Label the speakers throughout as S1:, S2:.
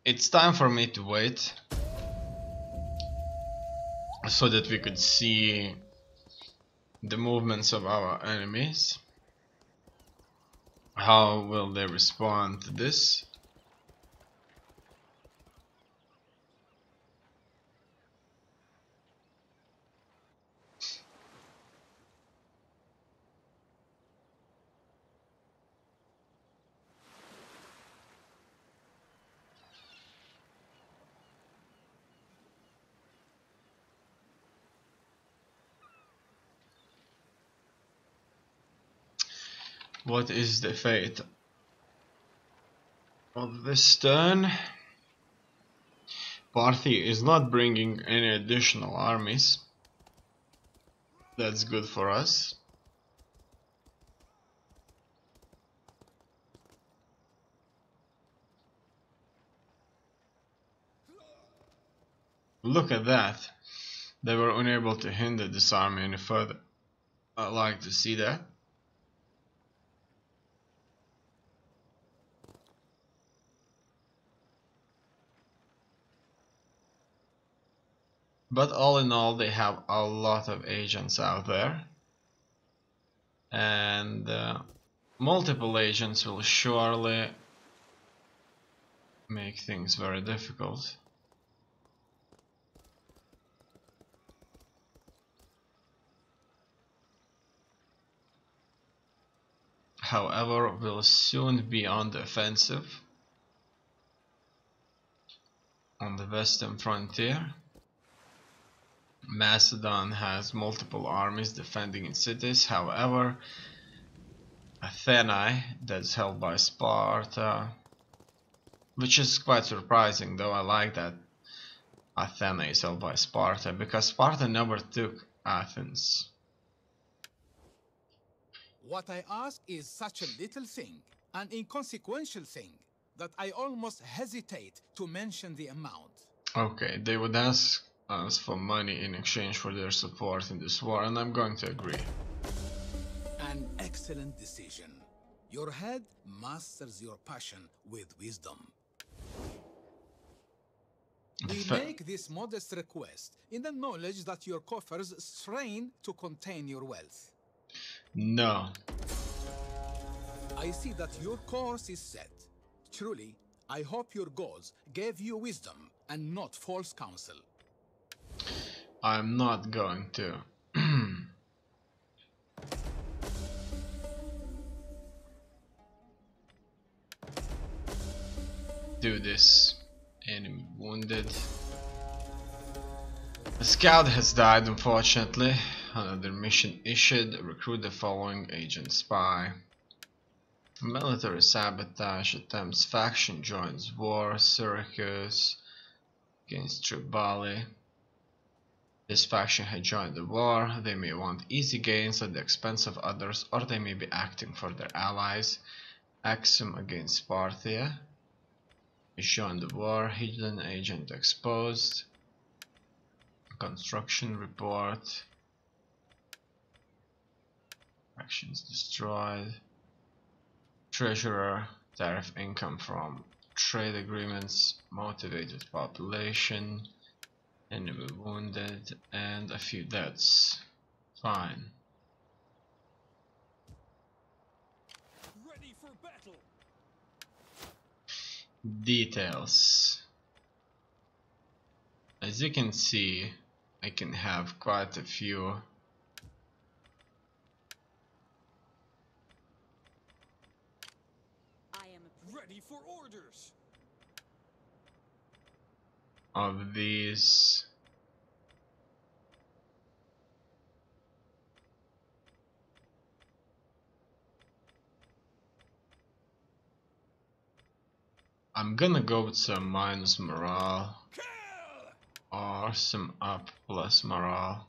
S1: It's time for me to wait so that we could see the movements of our enemies. How will they respond to this? What is the fate of this turn? Parthi is not bringing any additional armies. That's good for us. Look at that. They were unable to hinder this army any further. I like to see that. But all in all, they have a lot of agents out there. And multiple agents will surely make things very difficult. However, we'll soon be on the offensive on the western frontier. Macedon has multiple armies defending its cities. However, Athena, that's held by Sparta, which is quite surprising, though I like that Athena is held by Sparta, because Sparta never took Athens.
S2: What I ask is such a little thing, an inconsequential thing, that I almost hesitate to mention the amount.
S1: Okay, they would ask us for money in exchange for their support in this war, and I'm going to agree.
S2: An excellent decision. Your head masters your passion with wisdom. We make this modest request in the knowledge that your coffers strain to contain your wealth.
S1: No.
S2: I see that your course is set. Truly, I hope your gods gave you wisdom and not false counsel.
S1: I'm not going to. Do this. Enemy wounded. A scout has died, unfortunately. Another mission issued. Recruit the following agent spy. Military sabotage attempts. Faction joins war. Syracuse against Tribali. This faction had joined the war. They may want easy gains at the expense of others, or they may be acting for their allies. Axum against Parthia. Joined the war. Hidden agent exposed. Construction report. Actions destroyed. Treasurer. Tariff income from trade agreements. Motivated population. Enemy wounded. And a few deaths. Fine.
S3: Ready for battle.
S1: Details. As you can see, I can have quite a few
S3: Ready for orders.
S1: of these I'm gonna go with some minus morale or some up plus morale.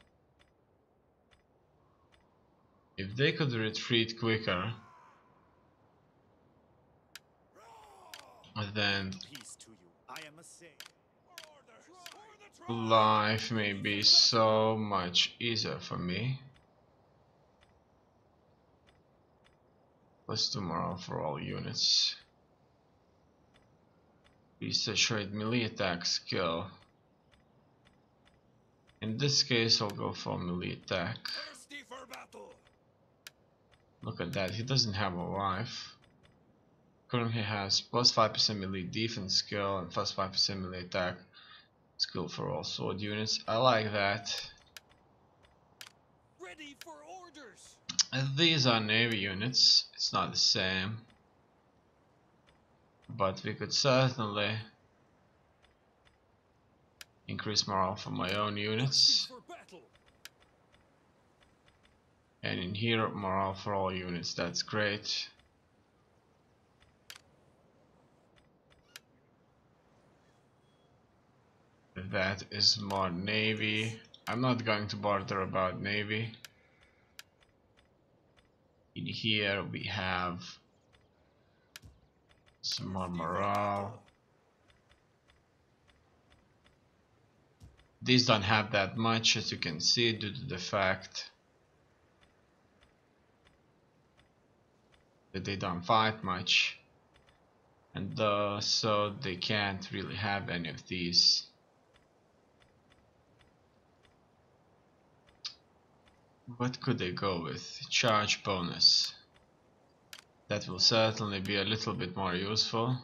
S1: If they could retreat quicker, then
S3: Peace to you. I am a saint.
S1: life may be so much easier for me. Plus 2 morale for all units. Research rate melee attack skill. In this case, I'll go for melee attack.
S3: Thirsty for battle.
S1: Look at that, he doesn't have a life. Currently has plus 5% melee defense skill and plus 5% melee attack skill for all sword units. I like that.
S3: Ready for orders.
S1: And these are navy units, it's not the same. But we could certainly increase morale for my own units.
S3: Thirsty for battle.
S1: And in here, morale for all units, that's great. That is more navy. I'm not going to bother about navy. In here we have some more morale. These don't have that much, as you can see, due to the fact that they don't fight much, and so they can't really have any of these. What could they go with? Charge bonus. That will certainly be a little bit more useful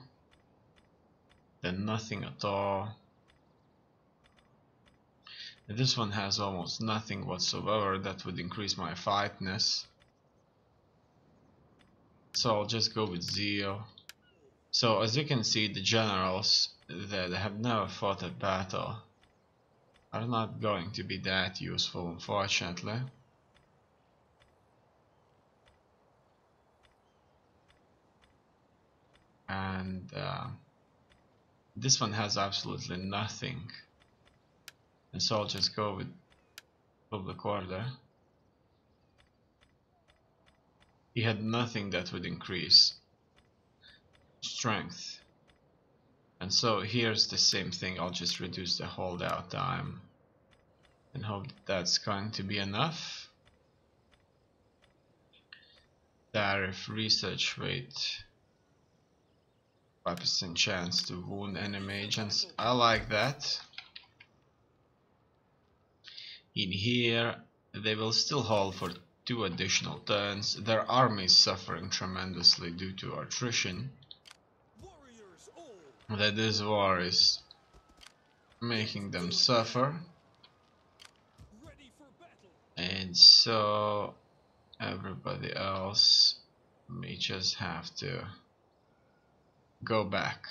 S1: than nothing at all. This one has almost nothing whatsoever that would increase my fightness. So I'll just go with zeal. So as you can see, the generals that have never fought a battle are not going to be that useful, unfortunately. And this one has absolutely nothing. And so I'll just go with public order. He had nothing that would increase strength. And so here's the same thing, I'll just reduce the holdout time and hope that's going to be enough. Tariff research rate, 5% chance to wound enemy agents. I like that. In here, they will still hold for 2 additional turns. Their army is suffering tremendously due to attrition. That this war is making them suffer. And so everybody else may just have to go back.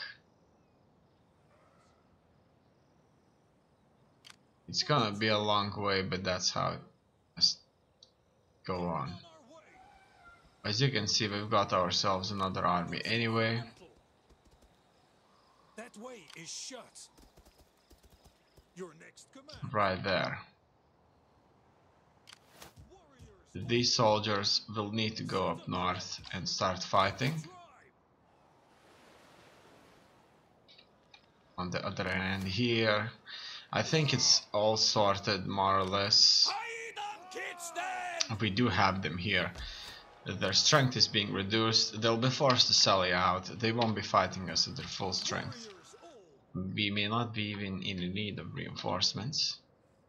S1: It's gonna be a long way, but that's how it must go on. As you can see, we've got ourselves another army anyway.
S3: That way is shut. Your next command.
S1: Right there. These soldiers will need to go up north and start fighting. On the other hand here, I think it's all sorted more or less. We do have them here. Their strength is being reduced. They'll be forced to sally out. They won't be fighting us at their full strength. We may not be even in need of reinforcements.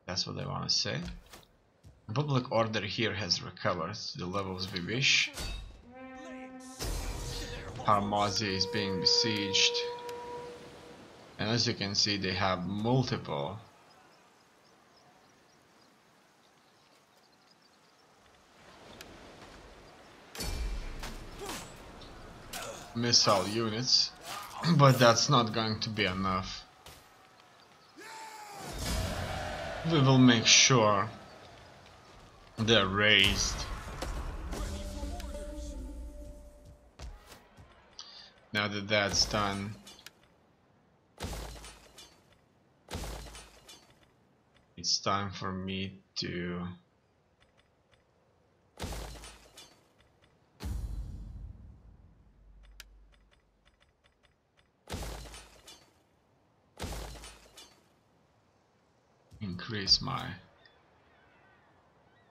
S1: That's what I want to say. Public order here has recovered to the levels we wish. Harmazia is being besieged. And as you can see, they have multiple missile units, but that's not going to be enough. We will make sure they're raised. Now that that's done, it's time for me to increase my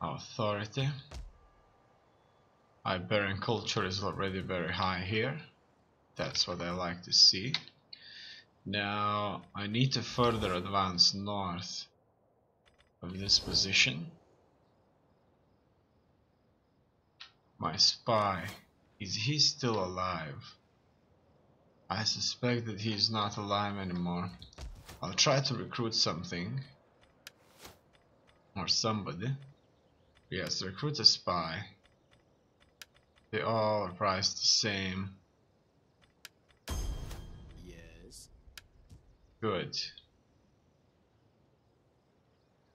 S1: authority. Iberian culture is already very high here. That's what I like to see. Now I need to further advance north of this position. My spy, is he still alive? I suspect that he is not alive anymore. I'll try to recruit something or somebody. Yes, recruit a spy. They all are priced the same.
S2: Yes.
S1: Good.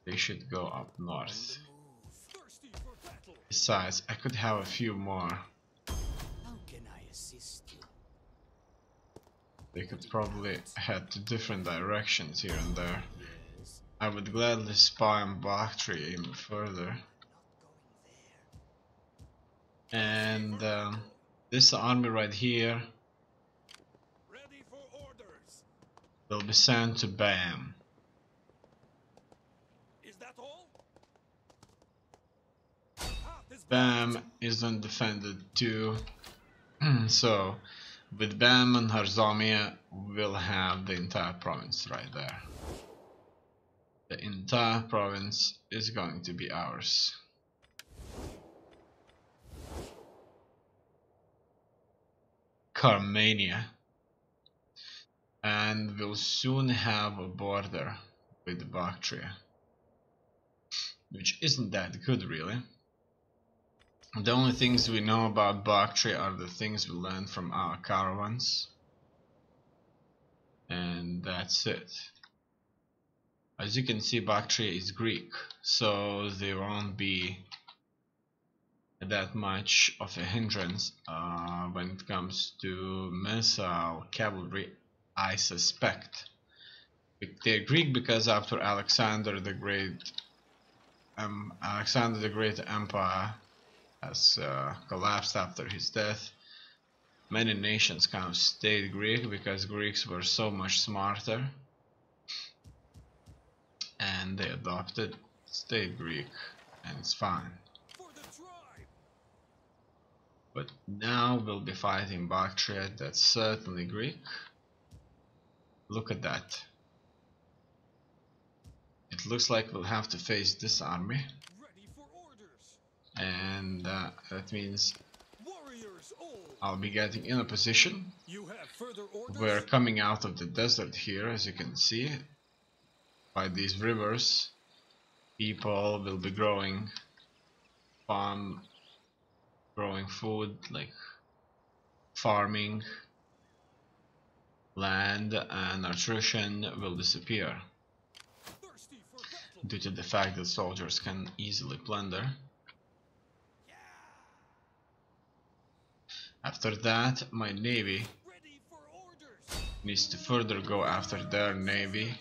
S1: They should go up
S2: On
S1: north.
S2: the move.
S3: Thirsty for battle.
S1: Besides, I could have a few more.
S2: How can I assist you?
S1: They could probably head to different directions here and there.
S2: Yes.
S1: I would gladly spy on Bactria even further.
S2: Not going there.
S1: And this army right here
S3: Ready for orders.
S1: will be sent to Bam.
S3: Is that all? Path is blocked.
S1: Bam is undefended too. So with Bam and Harzamia we'll have the entire province right there. The entire province is going to be ours. Carmania. And we'll soon have a border with Bactria, which isn't that good really. The only things we know about Bactria are the things we learned from our caravans, and that's it. As you can see, Bactria is Greek, so there won't be that much of a hindrance when it comes to missile cavalry, I suspect. They're Greek because after Alexander the Great Empire has collapsed after his death. Many nations kind of stayed Greek because Greeks were so much smarter, and they adopted, stayed Greek, and it's fine.
S3: For the tribe.
S1: But now we'll be fighting Bactria, that's certainly Greek. Look at that. It looks like we'll have to face this army,
S3: Ready for orders.
S1: and that means
S3: Warriors all.
S1: I'll be getting in a position.
S3: You have further orders.
S1: We're coming out of the desert here, as you can see. By these rivers, people will be growing food, like farming, land and nutrition will disappear
S3: Thirsty for battle.
S1: due to the fact that soldiers can easily plunder. After that, my navy
S3: Ready for orders.
S1: needs to further go after their navy.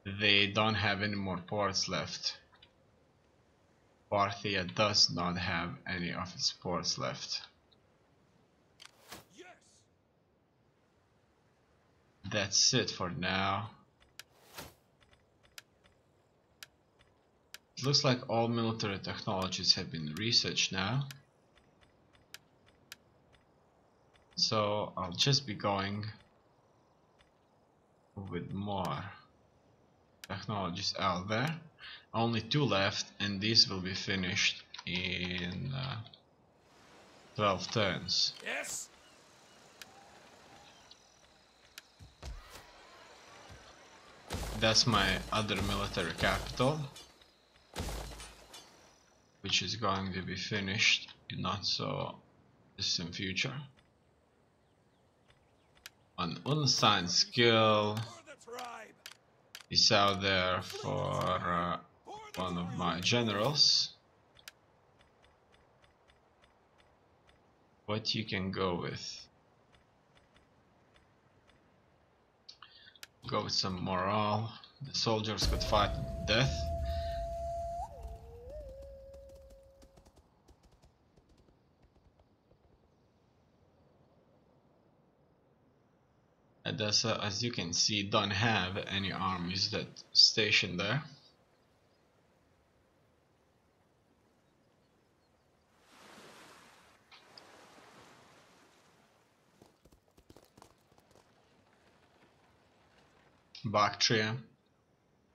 S1: They don't have any more ports left. Parthia does not have any of its ports left.
S3: Yes.
S1: That's it for now. It looks like all military technologies have been researched now. So I'll just be going with more technologies out there. Only 2 left, and these will be finished in 12 turns.
S3: Yes.
S1: That's my other military capital, which is going to be finished in not so distant future. An unassigned skill
S3: For the tribe.
S1: is out there for one of my generals. What you can go with? Go with some morale. The soldiers could fight to death. Edessa, as you can see, don't have any armies that station there. Bactria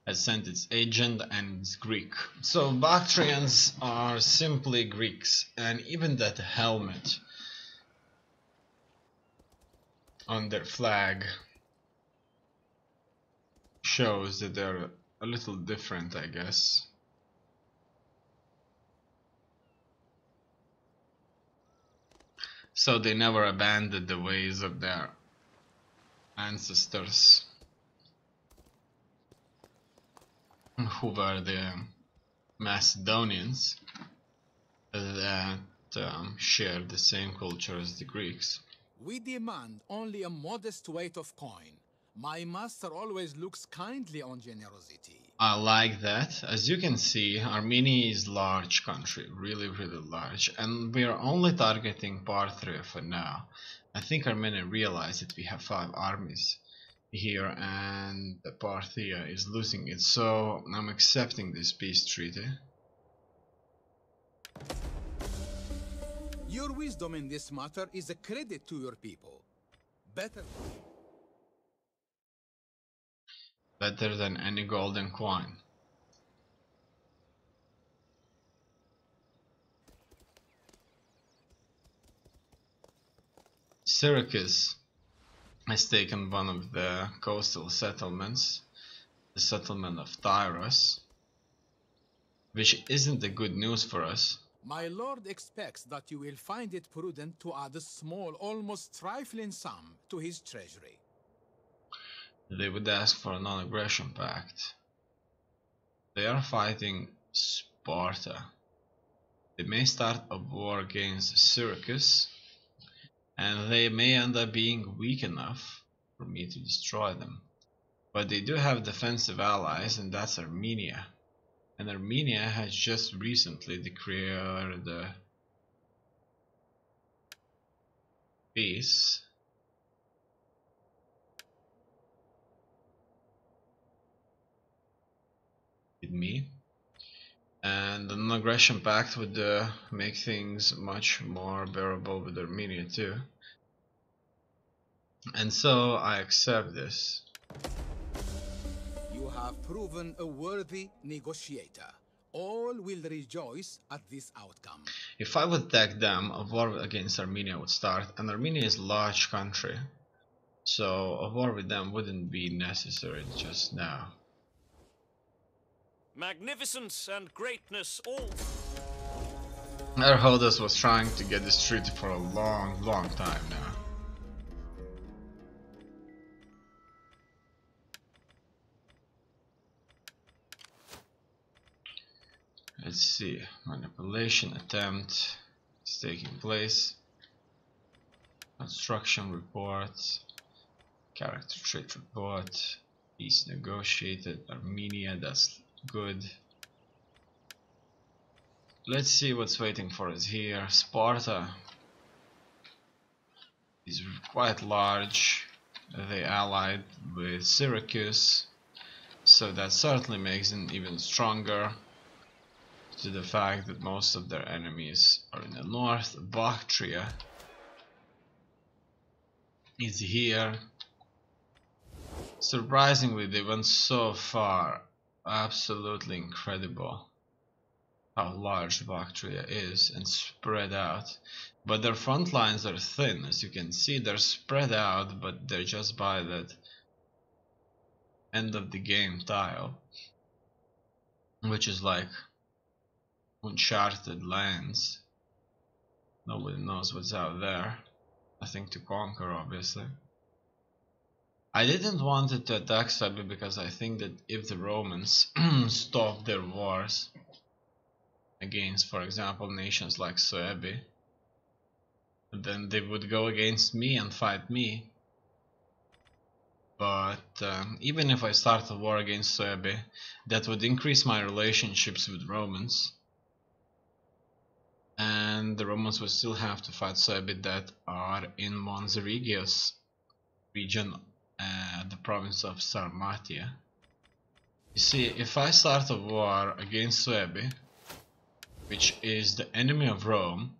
S1: has sent its agent and it's Greek. So Bactrians are simply Greeks, and even that helmet on their flag shows that they're a little different, I guess. So they never abandoned the ways of their ancestors, who were the Macedonians that shared the same culture as the Greeks.
S2: We demand only a modest weight of coin. My master always looks kindly on generosity.
S1: I like that. As you can see, Armenia is a large country, really large, and we are only targeting Parthia for now. I think Armenia realized that we have 5 armies here and Parthia is losing it, so I'm accepting this peace treaty.
S2: Your wisdom in this matter is a credit to your people. Better
S1: than any golden coin. Syracuse has taken one of the coastal settlements, the settlement of Tyros, which isn't the good news for us.
S2: My lord expects that you will find it prudent to add a small, almost trifling sum to his treasury.
S1: They would ask for a non-aggression pact. They are fighting Sparta. They may start a war against Syracuse, and they may end up being weak enough for me to destroy them. But they do have defensive allies, and that's Armenia. And Armenia has just recently declared peace with me, and the non-aggression pact would make things much more bearable with Armenia too. And so I accept this.
S2: You have proven a worthy negotiator. All will rejoice at this outcome.
S1: If I would attack them, a war against Armenia would start, and Armenia is a large country, so a war with them wouldn't be necessary just now.
S4: Magnificence and greatness all.
S1: Herodotus was trying to get this treaty for a long time now. Let's see, manipulation attempt is taking place. Construction report, character trait report, peace negotiated, Armenia, that's good. Let's see what's waiting for us here. Sparta is quite large. They allied with Syracuse, so that certainly makes them even stronger. To the fact that most of their enemies are in the north. Bactria is here. Surprisingly, they went so far. Absolutely incredible how large Bactria is and spread out. But their front lines are thin, as you can see. They're spread out, but they're just by that end of the game tile, which is like uncharted lands. Nobody knows what's out there. Nothing to conquer, obviously. I didn't want it to attack Serbia because I think that if the Romans stop their wars against, for example, nations like Suebi, then they would go against me and fight me. But even if I start a war against Suebi, that would increase my relationships with Romans. And the Romans would still have to fight Suebi that are in Mons Regius region, the province of Sarmatia. You see, if I start a war against Suebi, which is the enemy of Rome,